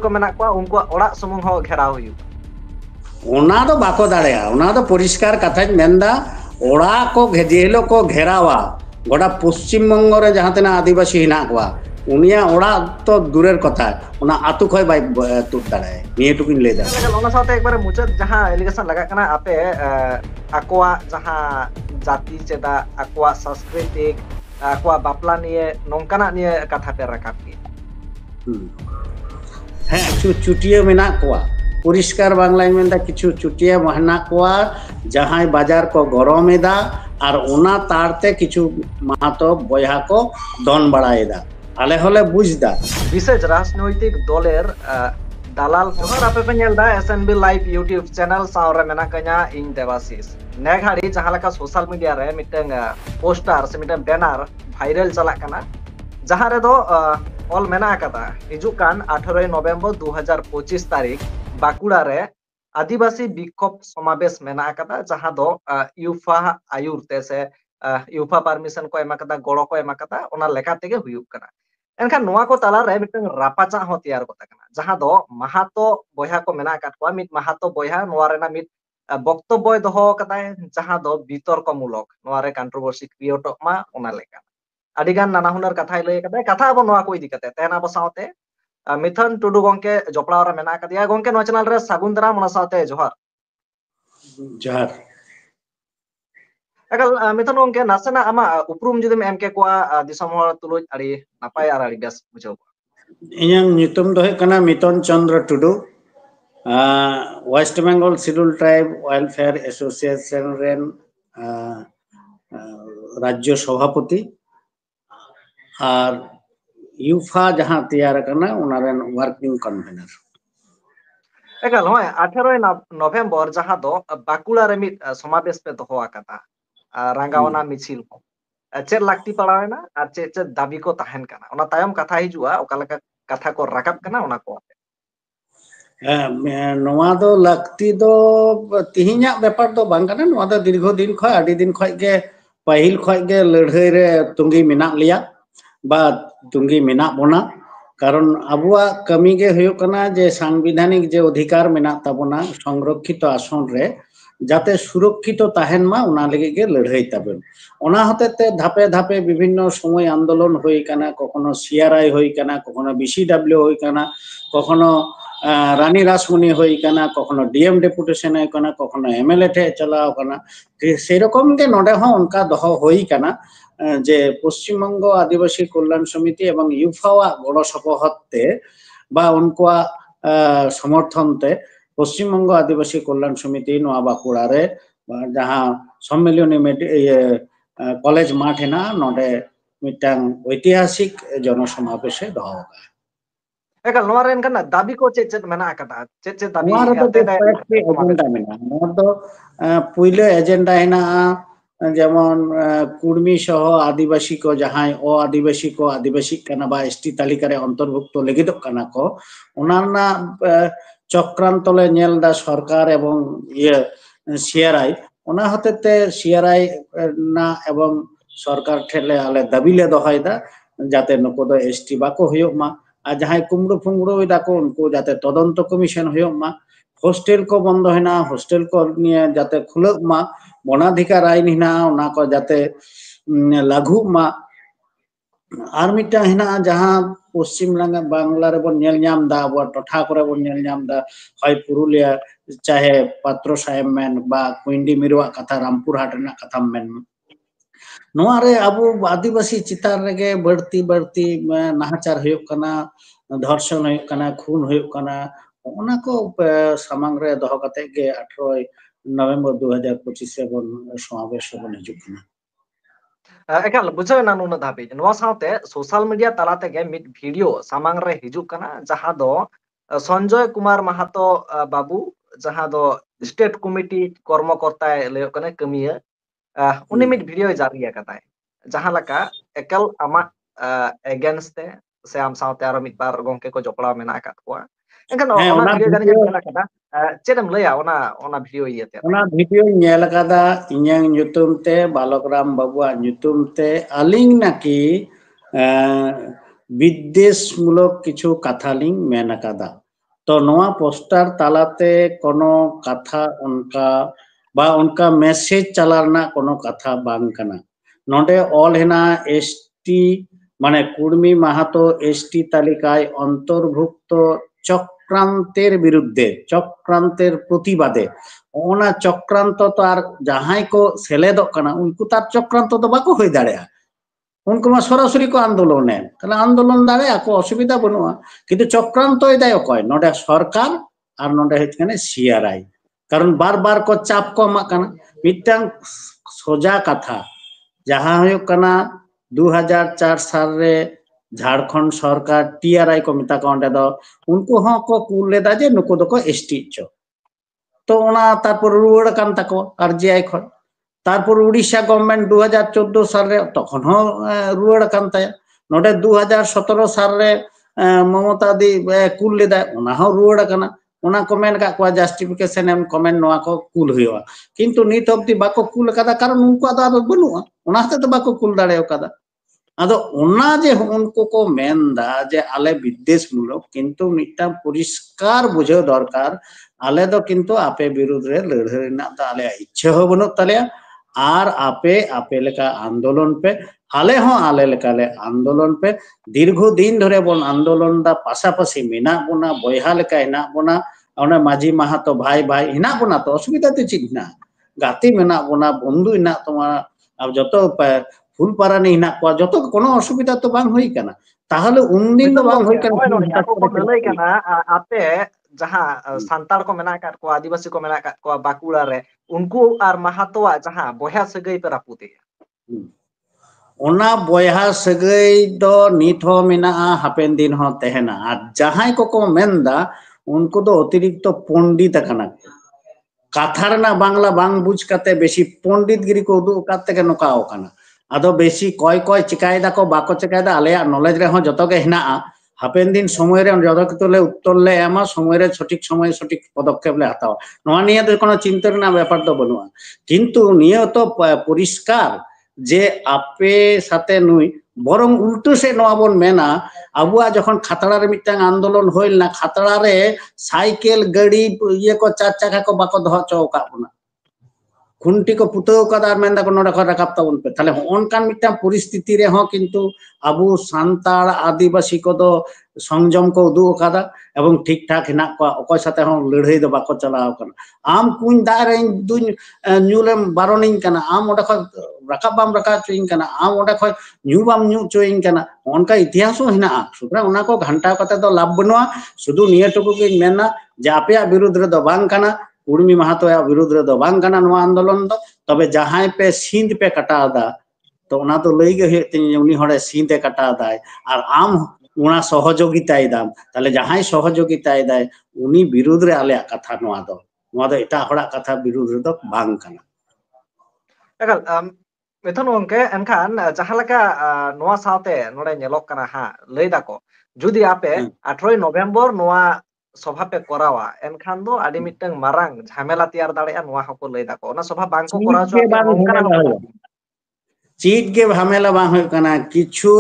ko menak kwa unkuak orak sumung ho gherao huyuk. Ona do bako dareya, ona do poriskar kathañ menda orak ko jelo ko gherawa goda Paschim Bongo re jahan tinag adibasi hinaq kowa unia orak to durer kotha ona atu khoj bai tut dareya niye tukin lay da ona saute ekbare muchat jahan allegation lagak kana ape akwa jahan jati cheda akwa sanskritik akwa bapla niye nongkana niye katha pe rakap ki chutiya menak kowa poriskar banglañ menda kichu chutiya menak kowa jahan bajar ko gorom eda আর ওনা তারতে কিছু মাহাতো বয়হা কো দন বাড়ায়দা আলে হলে বুঝদা বিশেষ রাজনৈতিক দলের দালাল জোহার আপে পে ñelda SNB live YouTube channel সাউরে মেনা কাña ইং দেবাশিস নেঘাড়ি জাহালাকা সোশ্যাল মিডিয়া রে মিটং পোস্টার সে মিটং ব্যানার ভাইরাল চালাক কানা যাহা রে দো অল মেনা কাদা হিজুক কান 18 নভেম্বর 2025 তারিখ বাঁকুড়া রে आदिवासी विक्षोभ समावेश मेना कदा जहां दो यूफा आयुर ते से यूफा परमिशन को एमा कदा गड़ो को एमा कदा ओना लेका तेगे हुयुक कना एनखान नोआ को ताला रे मिटन रापाचा हो तैयार कोता कना जहां दो महातो बोया को मेना काट को मिट महातो बोया नोआ रेना मिट बक्तव्य दोहो कदा जहां दो बितर्कमूलक नोआ रे कंट्रोवर्सी क्रिएट मा ओना लेका आदिगान नाना हुनर कथा लय कदा कथा अब नोआ को इदि कते तेना बसावते मिथन टुडू गंके जपड़ाव रे मेना कदिया गंके नो चैनल रे सागुन दाराम ओना साथे जोहार जोहार एकल मिथन गंके नासेना आमा उपरुम जुदिम एमके कोआ दिसम हर तुलुज आड़ी नापाय आर आड़ी बेस बुझाव इᱧᱟᱹᱜ ᱧᱩᱛᱩᱢ ᱫᱚ ᱦᱩᱭᱩᱜ ᱠᱟᱱᱟ Mitan Chandra Tudu West Bengal schedule tribe welfare association রেন রাজ্য সভাপতি আর यूफा जहां तैयार करना उनारेन वर्किंग कन्वेनर एकल होय 18 नवंबर जहां दो बाकुड़ा रे मिट समावेश पे दोहो आकाता रांगावना मिছিল को चेर लाक्ति पड़ावेना आर चे दाबी को ताहेन काना ओना तायम कथा हिजुआ ओकालका कथा को राकब काना ओना को नोआ दो लाक्ति दो तिहिङा बेपार दो बांग काना नोआ दो दीर्घ दिन खय आडी दिन खय गे पहिल खय गे लड़ाई रे तुंगी मिनाक लिया बा तुंगी मिना बोना कारण आबुआ कमी गे हुयो कना जे संविधानिक जे अधिकार मेना ताबोना संरक्षित आसन रे जाते सुरक्षित ताहेन मा उना लगे गे लड़ाई ताबन ओना हतेते धापे धापे विभिन्न समय आंदोलन होई कना कखनो सीआरआई होई कना कखनो बीसीडब्ल्यू होई कना कखनो रानी रासमणि होई कना कखनो डीएम डेपुटेशन होई कना कखनो एमएलए ठे चलाव कना सेरकम गे नोडे हो उनका दह होई कना जे पश्चिम बंग आदिवासी कल्याण समिति एवं यूफावा गड़ सपहते बा उनका समर्थन ते पश्चिम बंग आदिवासी कल्याण समिति नोआ बाकुड़ा रे जहां सम्मेलनी कॉलेज माठ हेना नोडे मिटांग ऐतिहासिक जनसमावेश दहो एकल नोआ रेन कना दाबी को चेत मेना कदा चेत दाबी नोआ रे एजेंडा मेना नोआ दो पुइले एजेंडा हेना যেমন কুর্মী সহ আদিবাসী কো যাহাই ও আদিবাসী কানা বা এসটি তালিকারে অন্তর্ভুক্ত লেগিদক কানা কো ওনানা চক্রান্তলে নেলদা সরকার এবং সিআরআই ওনা হতেতে সিআরআই না এবং সরকার ঠেলে আলে দাবিলে দহাইদা যাতে নকো দো এসটি বাকো হইওক মা আর যাহাই কুমড়ো ফুমড়ো দাকো উনকো যাতে তদন্ত কমিশন হইওক মা হোস্টেল को बंद हेना হোস্টেল को निये जाते खुलक मा वनाधिकार आईन हेना ओना को जाते लागू मा आर मिटा हेना जहां पश्चिम बांग्ला रे बन नेल नाम दा अब टठा करे बन नेल नाम दा হয় पुरुलिया चाहे पात्र साहेब मेन बा कुंडी मिरुआ कथा रामपुर हाट ना कथा मेन नोआ रे अबु आदिवासी चितार रेगे बढ़ती बढ़ती नाहाचार होयक कना धर्षण होयक कना खून होयक कना ओना को सामांग रे दह कते गे 18 नवंबर 2025 से बन समावेश बन हिजुकना एकाल बुझो ना नुना धाबी नोआ साथे सोशल मीडिया तालाते गे मिट वीडियो सामांग रे हिजुकना जहां दो संजय कुमार महातो बाबू जहां दो स्टेट कमिटी कर्मकर्ता लय कने कमिया उनी मिट वीडियो जारी कताय जहां लका एकल आमा अगेंस्ट से आम साथे आरो मिट बार गंके को जपड़ा मेना कात को एनखान ओना वीडियो जानी मेना कदा चेदम लया ओना वीडियो इयते ओना वीडियो नेल कदा इᱧᱟᱹᱜ ᱧᱩᱛᱩᱢ ᱛᱮ बालकराम बाबू ᱧᱩᱛᱩᱢ ᱛᱮ अलिंग नाकी বিদ্বেষমূলক কিছু কথা লিং মেন আকাদা তো নোয়া পোস্টার তালাতে কোনো কথা উনকা মেসেজ চালানা কোনো কথা বাং কানা নডে অল হেনা এসটি মানে কুর্মী মাহাতো এসটি তালিকায় অন্তর্ভুক্ত চক্রান্তের বিরুদ্ধে চক্রান্তের প্রতিবাদে ওনা চক্রান্ত তো আর যাহাই কো সেলেদক কানা উনকু তার চক্রান্ত তো বাকো হই দাঁড়ায় उनको मा सरासरि को आंदोलन है তাহলে আন্দোলন দাঁড়ে আকো অসুবিধা বনুয়া কিন্তু চক্রান্ত এদায় কয় নডে সরকার আর নডে হেতখানে সিআরআই কারণ বারবার को চাপ को এমাক কানা মিটাং সোজা কথা যাহা হয়ুক কানা 2004 সাল রে झारखंड सरकार टीआरआई को मिता को अंडे दो उनको हो को कुल लेदा जे नुको दो को एसटी चो तो ओना तारपर रुवाड़ कान ताको आरजीआई खय तारपर उड़ीसा गवर्नमेंट 2014 साल रे तखन हो रुवाड़ कान ताया नोडे 2017 साल रे ममता दी कुल लेदा ओना हो रुवाड़ काना ओना कमेंट का को जस्टिफिकेशन एम कमेंट नोआ को कुल हुआ किंतु नित अब्दी बाको कुल कदा कारण उनको आदा बनुआ ओना हते तो बाको कुल दाड़े कदा आदो ओना जे उनको को मेनदा जे आले विद्वेष मूलक किंतु मिटा परिष्कार बुझे दरकार आले दो किंतु आपे विरुद्ध रे लड़ाई ना ता आले इच्छा हो बनो तलेया आर आपे आपे लेका आंदोलन पे आले हो आले लेकाले आंदोलन पे दीर्घ दिन धरे बोन आंदोलन दा पासापासी मेना बोना बयहा लेका हेना बोना ओने माझी माहातो भाई भाई हेना बोना तो असुविधा तो चिन्ना गाती मेना बोना बंधु हेना तोमा अब जतो फुलपारानी हेना को जतो कोनो असुविधा तो बांग होई काना ताहले उनदिन तो बांग होई काना आपे जहाँ सांताड़ को मेना काट को आदिवासी को मेना काट को बाकुड़ा रे उनको आर महातोआ जहाँ बया सगई पे रापुते ओना बया सगई दो नित हो मेना हापेन दिन हो तेहना आ जहां को मेनदा उनको दो अतिरिक्त पंडित काना काथारना बांग्ला बांग बुझ काते बेसी पंडित गिरी को उदु काते के नोकाओ काना आदो बेसी कय कय चिकायदा को बाको चिकायदा आले नॉलेज रे हो जतो के हेना हापेन दिन समय रे जदकतले उत्तर ले एमा समय रे सठिक समय सठिक पदक्षेप ले हताओ नोआ निये तो कोनो चिंता ना ব্যাপার तो बनुआ किंतु निये तो परिष्कार जे आपे साथे नुई बरং उल्टो से नोआ बोन मेना आबुआ जखन खातड़ा रे मिटांग आंदोलन होइल ना खातड़ा रे साइकेल गाड़ी ये को चार चक्का को बाको दह चौका बना खुंटी को पुतो कदा मेंदा को नोडा को रकाब ताबन पे ताले ओनकान मिटांग परिस्थिति रे हो किंतु आबु सांताड़ आदिवासी को दो संयम को उदु कदा एवं ठीक ठाक हिना को अकय साथे हो लड़ाई दो बाको चलाव कना आम कुन दारे दुन न्यूलेम बारोनिन कना आम ओडा को रकाब बाम रकाब चोइन कना आम ओडा को न्यू बाम न्यू चोइन कना ओनका इतिहास हो हिना सुतरा ओना को घंटा कते दो लाभ बनुआ शुधु नियटुकु के मेना जे आपे विरुद्ध रे दो बांग कना कुर्मी महातो विरुद्ध रे दो बांग कना नोआ आंदोलन दो तबे जहां पे सींध पे कटादा तो ओना तो लई गे हेतिन उनी हड़े सींधे कटादाय और आम उना सहयोगिताय दाम ताले जहां सहयोगिताय दाय उनी विरुद्ध रे आले कथा नोआ दो एटा हड़ा कथा विरुद्ध रे दो बांग कना एगल मेथन ओंके एनखान जहां लका नोआ साथे नोडे नेलोक कना हा लई दाको जुदी आपे 18 नवंबर नोआ सभा पे करावा एनखान दो आदि मिटंग मारांग झमेला तैयार दाड़े नोआ हको लई दाको ओना सभा बांग को करा जो चीट के झमेला बांग होय कना किछु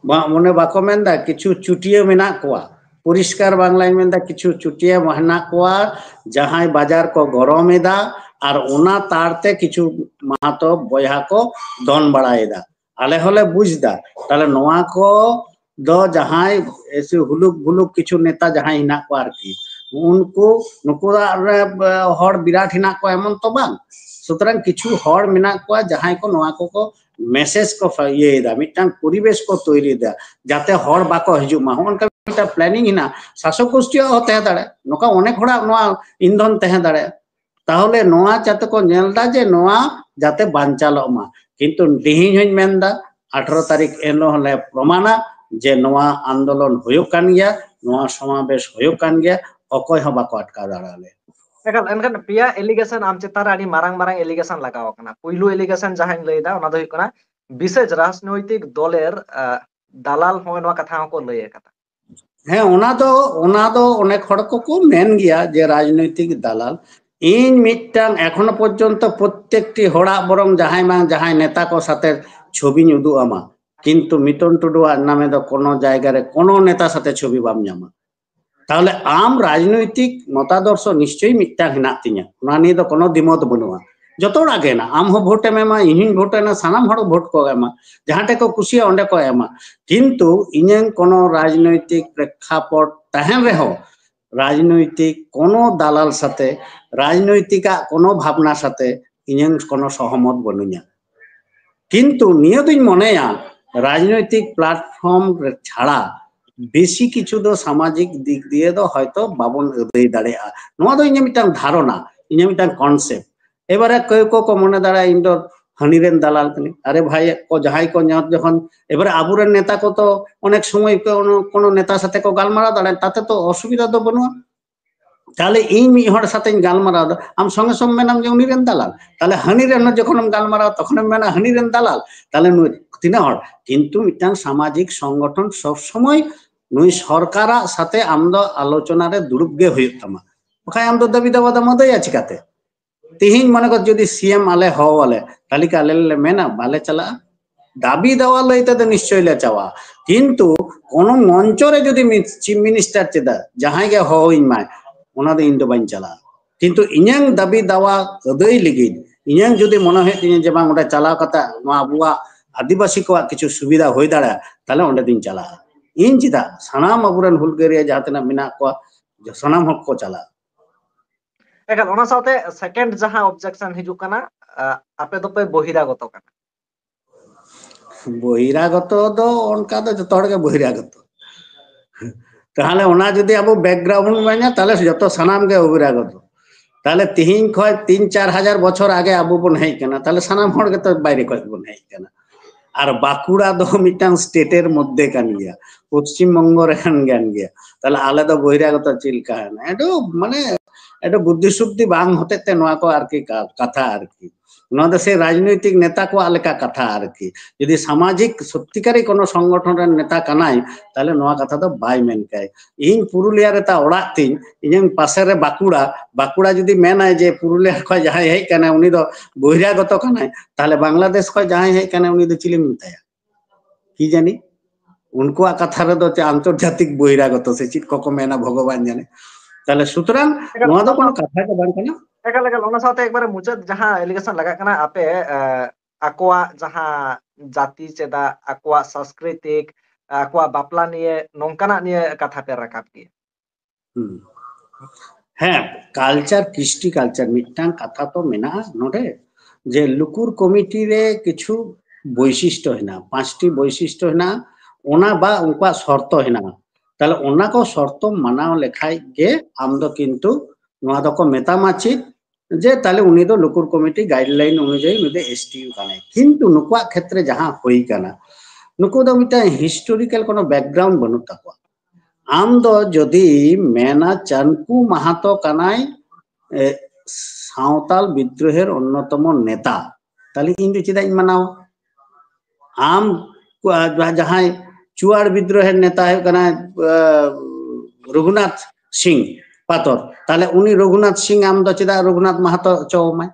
मने बाको मेंदा किछु चुटिया मेना कोआ परिष्कार बांग्ला मेंदा किछु चुटिया महना कोआ जहां बाजार को गरमेदा और ओना तारते किछु माहातो बया को दन बड़ाएदा आले होले बुझदा ताले नोआ को दो जहां ऐसे हुलुक बुलुक किछु नेता जहां हिना को आरकी उनको नुको हर विराट हिना को एमन तो बांग सुतरां किछु हर मिना को जहां को नोआ को मेसेज को येदा मिटांग परिवेश को तैयारी दा जाते हर बाको हिजु मा उनका मिटा प्लानिंग हिना शासक गोष्ठी होते दाड़े नोका अनेक हड़ा नोआ इंधन तहे दाड़े ताहले नोआ जाते को नेलदा जे नोआ जाते बांचालो मा किंतु दिहिन हन मेनदा 18 तारीख एनो हले प्रमाणा जे नोआ आंदोलन होयो कान गया नोआ समावेश होयो कान गया अकय ह बाको अटका दाड़ाले एगल एनखान पिया एलिगेशन आम चेतार आडी मारांग मारांग एलिगेशन लगाव कना पहिलो एलिगेशन जहां लैदा ओना दो कना विशेष राजनैतिक दलेर दालाल होय नोआ कथा को लय कता हे ओना दो अनेक हड़ को मेन गया जे राजनैतिक दालाल इन मिटांग एखोनो पर्यन्त प्रत्येकटी हड़ा बरং जहां मा जहां नेता को साथे छवि उदु आमा কিন্তু মিটন টুডুয়ার নামে তো কোনো জায়গায় কোনো নেতার সাথে ছবি বাম ᱧᱟᱢᱟ তাহলে আম রাজনৈতিক মতাদর্শ নিশ্চয়ই মিথ্যা হেনাক তিᱧᱟ ওনা নিয়ে তো কোনো দ্বিমত বানুয়া যত আগে না আম হো ভোট এমা ইহিন ভোট না সানাম হড় ভোট কো এমা যাহাটে কো কুসিয়া অন্ডে কো এমা কিন্তু ইᱧাং কোনো রাজনৈতিক প্রেক্ষাপট তাহেন রেহো রাজনৈতিক কোনো দালাল সাথে রাজনৈতিকা কোনো ভাবনার সাথে ইᱧাং কোনো সহমত বানুয়া কিন্তু নিয়ে দুই মনেয়া রাজনৈতিক প্ল্যাটফর্ম ছাড়া বেশি কিছু তো সামাজিক দিক দিয়ে তো হয়তো বাবন আদায় দাঁড়ায় নোয়া তো ইᱧাং মিটাং ধারণা ইᱧাং মিটাং কনসেপ্ট এবারে কেউ কেউ মনে দাঁড়ায় ইন তো হানিরেন দালাল কানি আরে ভাই কো যাহাই কো যখন এবারে আবুরেন নেতা কো তো অনেক সময় কোনো নেতার সাথে কো গালমারা দাঁড়ায় তাতে তো অসুবিধা তো বানুয়া তাহলে এই মি হড় সাথে গালমারাও আম সঙ্গে সঙ্গে মেনাম যে উনি রেন দালাল তাহলে হানি রেন যখন গালমারাও তখন মেনা হানি রেন দালাল তাহলে তিনা হড় কিন্তু মিটাং সামাজিক সংগঠন সব সময় নুই সরকারা সাথে আমদো আলোচনারে দুড়ুব গে হইত তামা ওখানে আমদো দাবি দাওয়া দামদই আছে কাতে তিহিন মনে কর যদি সিএম আলে হওয়ালে তাহলে কি আলে মেনা বালে চালা দাবি দেওয়া লইতে তো নিশ্চয় লে চাওয়া কিন্তু কোন মঞ্চরে যদি চিফ মিনিস্টার চেদা যাহাই গে হইন মায় ওনা দো ইন দো বাইন চালা কিন্তু ইᱧাং দাবি দাওয়া আদায় লিগিন ইᱧাং যদি মনে হয় তিন যে বাং ওটা চালাও কথা আবুয়া আদিবাসী কো কিছু সুবিধা হই দাঁড়া তাহলে ওটা দিন চালা ইন চিদা সানাম আবুরেন হুলগেরিয়া যাহাতেনা মেনা কো সানাম হক কো চালা এখান ওনা সাথে সেকেন্ড যাহা অবজেকশন হিজুক কানা আপে দপে বহিরাগত কানা বহিরাগত তো অনকা তো যত হড় গে বহিরাগত তাহলে ওনা যদি আবু ব্যাকগ্রাউন্ড মাইনা তাহলে যত সানাম গে বহিরাগত তাহলে তিহিন খয় 3-4 হাজার বছর আগে আবু বন হেই কেনা তাহলে সানাম হড় গে তো বাইরে কয় বন হেই কেনা আর বাঁকুড়া দো মিটাং স্টেটের মধ্যে কান গিয়া পশ্চিমবঙ্গ রেখান জ্ঞান গিয়া তাহলে আলে তো বহিরাগত চিলকা না এটা মানে এটা বুদ্ধিশুদ্ধি বাং হতেতে নোয়া কো আর কি কথা আর কি নোয়া দে সে রাজনৈতিক নেতা কো আলেকা কথা আর কি যদি সামাজিক সত্যিকারী কোনো সংগঠনের নেতা কানাই তাহলে নোয়া কথা তো বাই মেন কায় ইন পুরুলিয়া রে তা ওড়াক তিন ইᱧ পাশে রে বাঁকুড়া যদি মেনায় যে পুরুলিয়া খয় যাহাই হেই কানা উনি তো বহিরাগত কানায় তাহলে বাংলাদেশ খয় যাহাই হেই কানা উনি তো চিলিম মিতায়া কি জানি উনকুয়া কথা রে তো আন্তর্জাতিক বহিরাগত সে চিত কো মেনা ভগবান জানে তাহলে সুতরাং নোয়া তো কোনো কথা তো বাং কানা একাল একাল ওনা সাথে একবারে মুচাদ যাহা এলিগেশন লাগা কানা আপে আকোয়া যাহা জাতি চেদা আকোয়া সাংস্কৃতিক আকোয়া বাপলা নিয়ে নংকানা নিয়ে কথা পে রাকাব দিয়ে হ্যাঁ কালচার কৃষ্টি কালচার মিটাং কথা তো মেনা নোডে যে লুকুর কমিটি রে কিছু বৈশিষ্ট্য হেনা 5টি বৈশিষ্ট্য হেনা ওনা বা উনকা শর্ত হেনা তাহলে ওনা কো শর্ত মানাও লেখাই গে আমদো কিন্তু নোয়া দো কো মেতা মাছিত যে তাহলে উনি তো লুকুর কমিটি গাইডলাইন অনুযায়ী উনি এসটিইউ কানে কিন্তু নুকুয়া ক্ষেত্রে যাহা হই কানা নুকু দো মিটা হিস্টোরিক্যাল কোনো ব্যাকগ্রাউন্ড বানু তাকুয়া আম দো যদি মেনা চানকু মাহাতো কানাই সাঁওতাল বিদ্রোহের অন্যতম নেতা তাহলে ইন্দু চিদা মানাও আম যাহাই চুয়ার বিদ্রোহের নেতা হয় কানা রঘুনাথ সিং পাতর তাহলে উনি রঘুনাথ সিং আম দো চিদা রঘুনাথ মাহাতো চৌমায়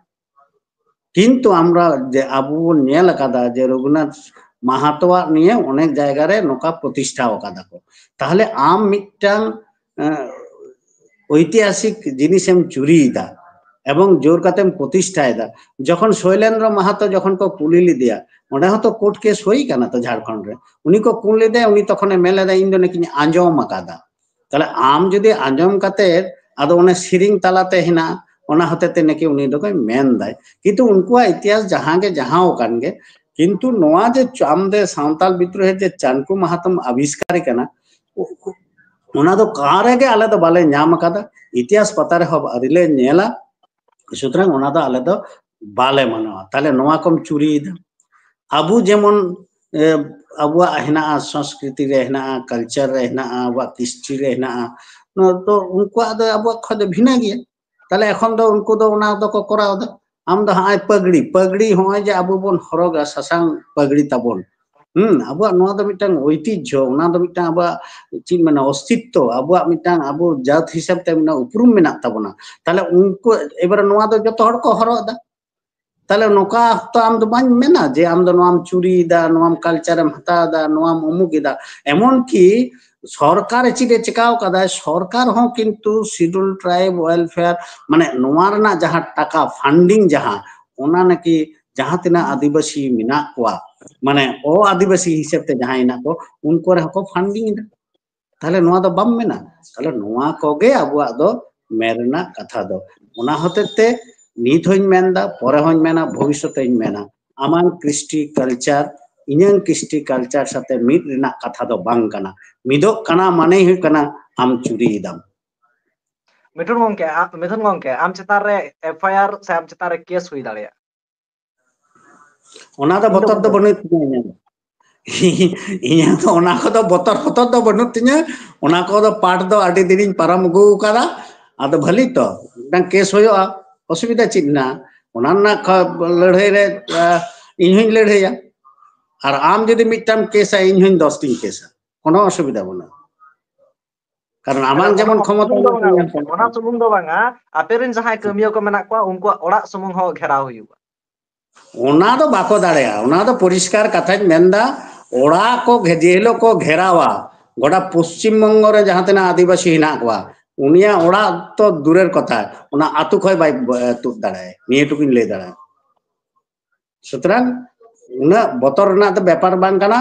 কিন্তু আমরা যে আবু নেল কাদা যে রঘুনাথ মাহাতোয়া নিয়ে অনেক জায়গায় নৌকা প্রতিষ্ঠা কাদা কো তাহলে আম মিটাং ঐতিহাসিক জিনিস এম চুরিদা এবং জোর কাতেম প্রতিষ্ঠায়দা যখন শৈলেন্দ্র মাহাতো যখন কো কুলিলি দিয়া ওটা হতো কোর্ট কেস হই কানা তো ঝাড়খণ্ড রে উনি কো কুলি দেয় উনি তখন মেলে দেয় ইন্দো নাকি আঞ্জম আকাদা তাহলে আম যদি আঞ্জম কাতে আদো অনেক সিরিং তালাতে হিনা ওনা হতেতে নাকি উনি দো মেন দেয় কিন্তু উনকুয়া ইতিহাস জাহাগে যাহাও কানগে কিন্তু নোয়া যে আমদে সাঁওতাল বিদ্রোহের যে চানকু মাহাতম আবিষ্কার কানা ওনা দো কারেগে আলে দো বালে ᱧᱟᱢ কাদা ইতিহাস পাতারে হব আরিলে নেলা সুতরাং ওনা দো আলে দো বালে মানওয়া তাহলে নোয়া কম চুরিদা আবু যেমন আবুয়া হেনা সংস্কৃতি রে হেনা কালচার রে হেনা আবুয়া কৃষ্টি রে হেনা তো উনকুয়া দো আবুয়া খদ ভিনা গিয়া তাহলে এখন তো উনকু দো ওনা দো কো করাও দা আম দো হাই পাগড়ি হয় যে আবু বন হরগা সাসাং পাগড়ি তাবন আবুয়া নোয়া দো মিটাং ঐতিহ্য ওনা দো মিটাং আবুয়া চিন মানে অস্তিত্ব আবুয়া মিটাং আবু জাত হিসাব তে মিনা উপরুম মেনা তাবনা তাহলে উনকু এবারে নোয়া দো যত হড় কো হরগা তাহলে নোকা তো আম তো বাñ মেনা যে আম তো নোয়াম চুরিদা নোয়াম কালচারেম হাতাদা নোয়াম অমুকিদা এমনকি সরকার চিটে চিকাও কাদা সরকার হও কিন্তু শিডিউল ট্রাইব ওয়েলফেয়ার মানে নোয়া রনা যাহা টাকা ফান্ডিং যাহা ওনা নাকি যাহা তিনা আদিবাসী মেনা কোয়া মানে ও আদিবাসী হিসেব তে যাহা ইনা को उनको रे हको फंडिंग दा তাহলে নোয়া তো বাম মেনা তাহলে নোয়া কোগে আবুয়া দো মেরনা কথা দো ওনা হতেতে নিত হইন মেনদা পরে হইন মেনা ভবিষ্যতে হইন মেনা আমার কৃষ্টি কালচার ইঞ্জান কৃষ্টি কালচার সাথে মিদ রেনা কথা দো বাং কানা মিদক কানা মানে হুই কানা আম চুরি দাম মিঠুন গংকে আম চেতান রে এফআইআর সে আম চেতান রে কেস হুই দাড়িয়া ওনা তো বতর তো বনুত ইᱧ তো ওনা কো তো বতর বতর তো বনুত তিᱧ ওনা কো তো পাট দো আডি দিনিñ পারাম গু কাদা আদো ভালি তো ডাং কেস হয়োa অসুবিধা চিন্না ওনা না লড়াই রে ইᱧ হইñ লড়াইয়া আর আম যদি মিটাম কেসা ইᱧ হইñ 10 টিং কেসা কোনো অসুবিধা বনা কারণ আমার যেমন ক্ষমতা ওনা সুমুং দো বাঙা আपेरिन যাহাই কামিয়া কো মেনা কোয়া উনকো ওড়াক সুমুং হ ঘেরাও হুইবা ওনা তো বাকো দাঁড়ায়া ওনা তো পরিষ্কার কথাই মেনদা ওড়া কো যেহেলো কো ঘেরাওয়া গোটা পশ্চিমবঙ্গ রে যাহা তেনা আদিবাসী হিনা কোয়া উনিয়া ওড়া তো দূরের কথা ওনা আতু খয় বাই তুত দাঁড়ায় নিয়ে টুকিন লে দাঁড়ায় সুতরাং উনা বতর না তো ব্যাপার বাং কানা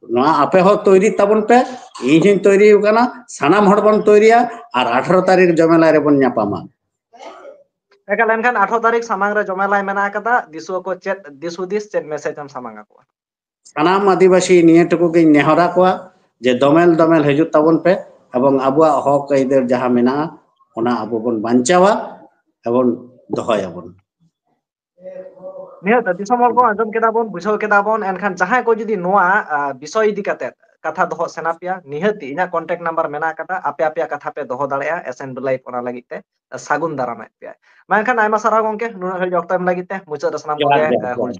নোয়া আপে হ তৈরি তাবন পে ইহিন তৈরি কানা সানাম হড় বন তৈরিয়া আর 18 তারিখ জমেলা রে বন ᱧᱟᱯᱟᱢᱟ একাল এনখান 18 তারিখ সামাং রে জমেলাই মেনা কাদা দিসু को चेत दिसुदिस चेत मेसेज हम सामांगा को সানাম আদিবাসী নিয়ে টুকু কে নেহরা কোয়া যে দমেল দমেল হিজুত তাবন পে এবং আবুয়া হক আইদের যাহা মেনা ওনা আবু বন বাঞ্চাওয়া এবং দহয়াবন নিহত দিসম হল को আজম কেদা বন বুঝাও কেদা বন এনখান যাহাই को যদি নোয়া বিষয় ইদি কাতে কথা দহ সেনাপিয়া নিহতি ইনা কন্টাক্ট নাম্বার মেনা কাটা আপে আপে কথা পে দহ দাড়ায়া এসএনবি লাইভ ওনা লাগিতে সাগুন দারামাই পে মানখান আইমা সারা গংকে নুনা হল অক্তাম লাগিতে মুচাদ সানাম জোহার কোগে জোহার হুল